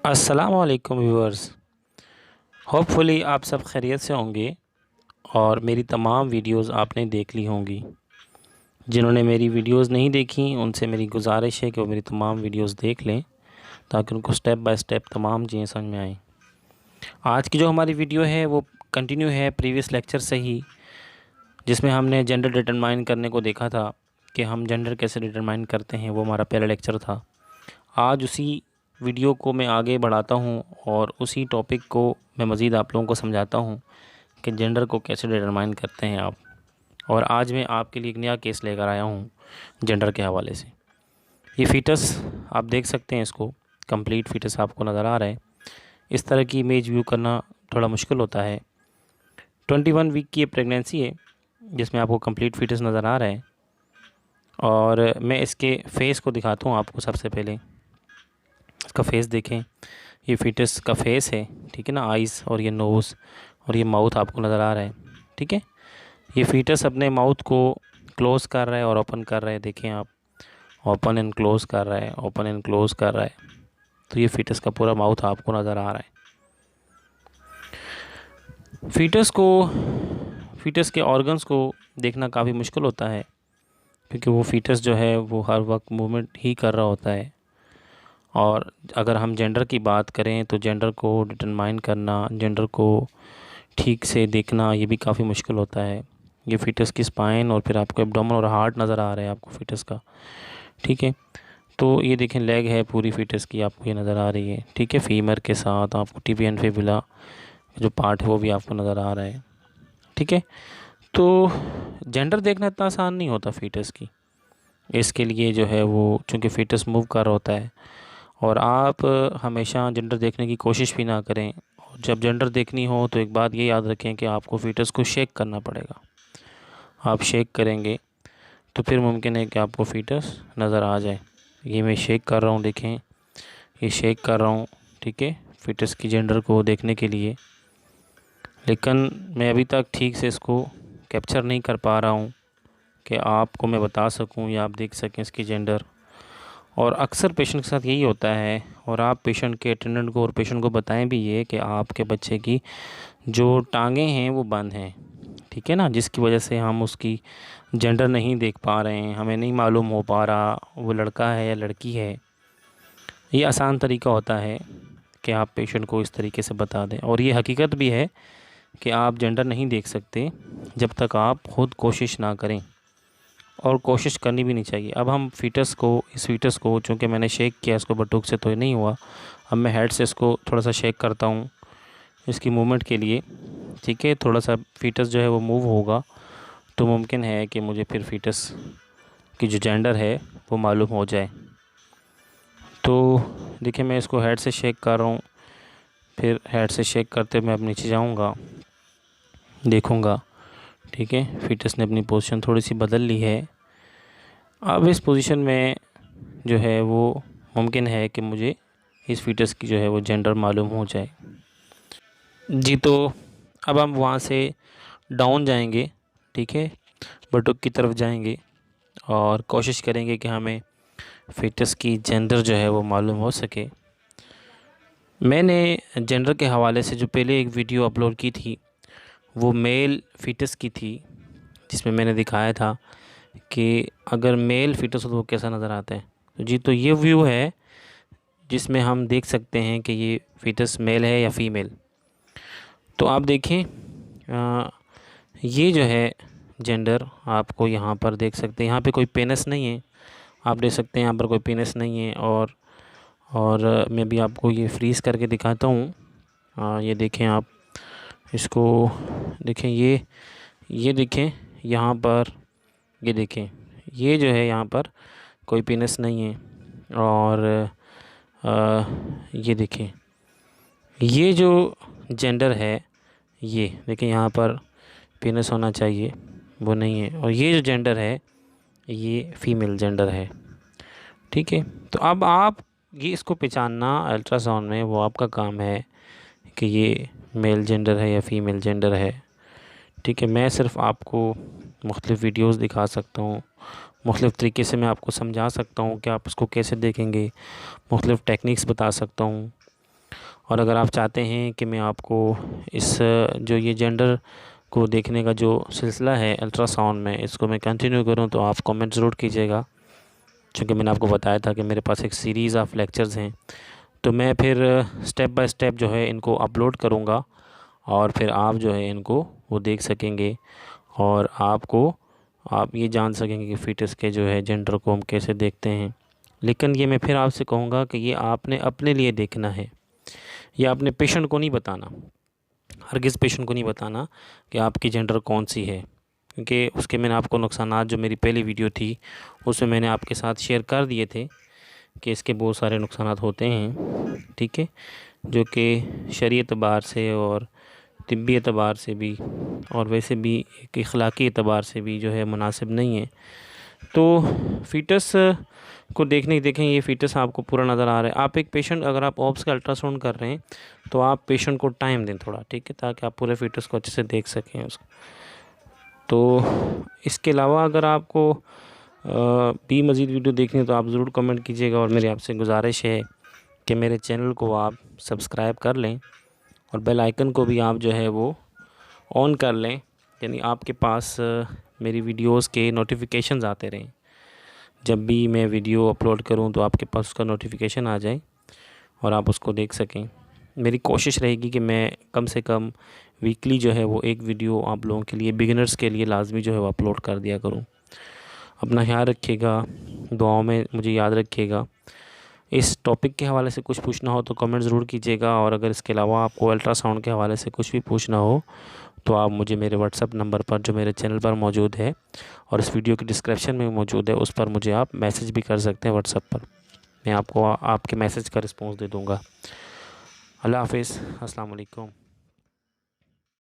अस्सलामुअलैकुम viewers. Hopefully आप सब खैरियत से होंगे और मेरी तमाम वीडियोस आपने देख ली होंगी। जिन्होंने मेरी वीडियोस नहीं देखी उनसे मेरी गुजारिश है कि वो मेरी तमाम वीडियोस देख लें ताकि उनको स्टेप बाय स्टेप तमाम चीज़ें समझ में आएँ। आज की जो हमारी वीडियो है वो कंटिन्यू है प्रीवियस लेक्चर से ही, जिसमें हमने जेंडर डिटरमाइन करने को देखा था कि हम जेंडर कैसे डिटरमाइन करते हैं। वो हमारा पहला लेक्चर था। आज उसी वीडियो को मैं आगे बढ़ाता हूं और उसी टॉपिक को मैं मज़ीद आप लोगों को समझाता हूं कि जेंडर को कैसे डिटरमाइन करते हैं आप। और आज मैं आपके लिए एक नया केस लेकर आया हूं जेंडर के हवाले से। ये फ़ीटस आप देख सकते हैं, इसको कंप्लीट फ़ीटस आपको नज़र आ रहा है। इस तरह की इमेज व्यू करना थोड़ा मुश्किल होता है। 21 वीक की ये प्रेगनेंसी है जिसमें आपको कंप्लीट फ़ीटस नज़र आ रहा है। और मैं इसके फेस को दिखाता हूँ आपको। सबसे पहले इसका फेस देखें। ये फ़ीटस का फेस है, ठीक है ना। आइज़ और ये नोज़ और ये माउथ आपको नज़र आ रहा है, ठीक है। ये फ़ीटस अपने माउथ को क्लोज़ कर रहा है और ओपन कर रहा है। देखें आप, ओपन एंड क्लोज़ कर रहा है, ओपन एंड क्लोज़ कर रहा है। तो ये फ़ीटस का पूरा माउथ आपको नज़र आ रहा है। फ़ीटस के ऑर्गन्स को देखना काफ़ी मुश्किल होता है क्योंकि वो फ़ीटस जो है वो हर वक्त मूवमेंट ही कर रहा होता है। और अगर हम जेंडर की बात करें तो जेंडर को डिटरमाइन करना, जेंडर को ठीक से देखना, ये भी काफ़ी मुश्किल होता है। ये फ़ीटस की स्पाइन और फिर आपको एब्डोमेन और हार्ट नज़र आ रहा है आपको फ़ीटस का, ठीक है। तो ये देखें, लेग है पूरी फ़ीटस की आपको ये नज़र आ रही है, ठीक है। फीमर के साथ आपको टिबिया एंड फिबुला जो पार्ट है वो भी आपको नज़र आ रहा है, ठीक है। तो जेंडर देखना इतना आसान नहीं होता फ़ीटस की। इसके लिए जो है वो चूँकि फ़ीटस मूव कर रहा होता है और आप हमेशा जेंडर देखने की कोशिश भी ना करें। और जब जेंडर देखनी हो तो एक बात ये याद रखें कि आपको फ़ीटस को शेक करना पड़ेगा। आप शेक करेंगे तो फिर मुमकिन है कि आपको फ़ीटस नज़र आ जाए। ये मैं शेक कर रहा हूँ, देखें, ये शेक कर रहा हूँ, ठीक है, फ़ीटस की जेंडर को देखने के लिए। लेकिन मैं अभी तक ठीक से इसको कैप्चर नहीं कर पा रहा हूँ कि आपको मैं बता सकूँ या आप देख सकें इसकी जेंडर। और अक्सर पेशेंट के साथ यही होता है। और आप पेशेंट के अटेंडेंट को और पेशेंट को बताएं भी ये कि आपके बच्चे की जो टांगें हैं वो बंद हैं, ठीक है ना, जिसकी वजह से हम उसकी जेंडर नहीं देख पा रहे हैं। हमें नहीं मालूम हो पा रहा वो लड़का है या लड़की है। ये आसान तरीका होता है कि आप पेशेंट को इस तरीके से बता दें। और ये हकीकत भी है कि आप जेंडर नहीं देख सकते जब तक आप ख़ुद कोशिश ना करें, और कोशिश करनी भी नहीं चाहिए। अब हम इस फ़ीटस को चूँकि मैंने शेक किया, इसको बटुक से तो ये नहीं हुआ। अब मैं हेड से इसको थोड़ा सा शेक करता हूँ इसकी मूवमेंट के लिए, ठीक है। थोड़ा सा फ़ीटस जो है वो मूव होगा तो मुमकिन है कि मुझे फिर फ़ीटस की जो जेंडर है वो मालूम हो जाए। तो देखिए, मैं इसको हेड से शेक कर रहा हूँ। फिर हेड से शेक करते मैं अब नीचे जाऊँगा, देखूँगा, ठीक है। फ़ीटस ने अपनी पोजीशन थोड़ी सी बदल ली है। अब इस पोजीशन में जो है वो मुमकिन है कि मुझे इस फ़ीटस की जो है वो जेंडर मालूम हो जाए जी। तो अब हम वहाँ से डाउन जाएंगे, ठीक है, बटुक की तरफ जाएंगे और कोशिश करेंगे कि हमें फ़ीटस की जेंडर जो है वो मालूम हो सके। मैंने जेंडर के हवाले से जो पहले एक वीडियो अपलोड की थी वो मेल फ़ीटस की थी, जिसमें मैंने दिखाया था कि अगर मेल फ़ीटस हो तो वो कैसा नज़र आता है। तो जी, तो ये व्यू है जिसमें हम देख सकते हैं कि ये फ़ीटस मेल है या फ़ीमेल। तो आप देखें, ये जो है जेंडर आपको यहाँ पर देख सकते हैं। यहाँ पे कोई पेनिस नहीं है, आप देख सकते हैं यहाँ पर कोई पेनिस नहीं है। और मैं भी आपको ये फ्रीज़ करके दिखाता हूँ। ये देखें आप, इसको देखें, ये देखें यहाँ पर, ये देखें, ये जो है यहाँ पर कोई पेनिस नहीं है। और ये देखें, ये जो जेंडर है, ये देखें, यहाँ पर पेनिस होना चाहिए, वो नहीं है। और ये जो जेंडर है ये फ़ीमेल जेंडर है, ठीक है। तो अब आप ये इसको पहचानना अल्ट्रासाउंड में वो आपका काम है कि ये मेल जेंडर है या फ़ीमेल जेंडर है, ठीक है। मैं सिर्फ आपको मुख्तलिफ़ वीडियोस दिखा सकता हूँ, मुख्तलिफ़ तरीके से मैं आपको समझा सकता हूँ कि आप इसको कैसे देखेंगे, मुख्तलिफ़ टेक्निक्स बता सकता हूँ, और अगर आप चाहते हैं कि मैं आपको इस जो ये जेंडर को देखने का जो सिलसिला है अल्ट्रासाउंड में, इसको मैं कंटिन्यू करूं, तो आप कमेंट ज़रूर कीजिएगा। क्योंकि मैंने आपको बताया था कि मेरे पास एक सीरीज़ ऑफ लेक्चर्स हैं, तो मैं फिर स्टेप बाय स्टेप जो है इनको अपलोड करूँगा और फिर आप जो है इनको वो देख सकेंगे और आप ये जान सकेंगे कि फ़ीटस के जो है जेंडर को हम कैसे देखते हैं। लेकिन ये मैं फिर आपसे कहूँगा कि ये आपने अपने लिए देखना है, ये आपने पेशेंट को नहीं बताना, हरगिज़ पेशेंट को नहीं बताना कि आपकी जेंडर कौन सी है, क्योंकि उसके मैंने आपको नुकसानात जो मेरी पहली वीडियो थी उसमें मैंने आपके साथ शेयर कर दिए थे कि इसके बहुत सारे नुकसानात होते हैं, ठीक है, जो कि शरई एतबार से और तिब्बी एतबार से भी और वैसे भी एक अखलाकी एतबार से भी जो है मुनासिब नहीं है। तो फ़ीटस को देखें, ये फ़ीटस आपको पूरा नज़र आ रहा है। आप एक पेशेंट, अगर आप ऑब्स का अल्ट्रासाउंड कर रहे हैं तो आप पेशेंट को टाइम दें थोड़ा, ठीक है, ताकि आप पूरे फ़ीटस को अच्छे से देख सकें उसको। तो इसके अलावा अगर आपको भी मज़ीद वीडियो देखनी है तो आप ज़रूर कमेंट कीजिएगा और मेरी आपसे गुजारिश है कि मेरे चैनल को आप सब्सक्राइब कर लें और बेल आइकन को भी आप जो है वो ऑन कर लें, यानी आपके पास मेरी वीडियोस के नोटिफिकेशंस आते रहें। जब भी मैं वीडियो अपलोड करूं तो आपके पास उसका नोटिफिकेशन आ जाए और आप उसको देख सकें। मेरी कोशिश रहेगी कि मैं कम से कम वीकली जो है वो एक वीडियो आप लोगों के लिए, बिगिनर्स के लिए लाजमी जो है वो अपलोड कर दिया करूं। अपना ख्याल रखिएगा, दुआओं में मुझे याद रखिएगा। इस टॉपिक के हवाले से कुछ पूछना हो तो कमेंट ज़रूर कीजिएगा और अगर इसके अलावा आपको अल्ट्रासाउंड के हवाले से कुछ भी पूछना हो तो आप मुझे मेरे व्हाट्सएप नंबर पर, जो मेरे चैनल पर मौजूद है और इस वीडियो की डिस्क्रिप्शन में मौजूद है, उस पर मुझे आप मैसेज भी कर सकते हैं व्हाट्सएप पर। मैं आपको आपके मैसेज का रिस्पॉन्स दे दूँगा। अल्लाह हाफ़िज़, अस्सलाम वालेकुम।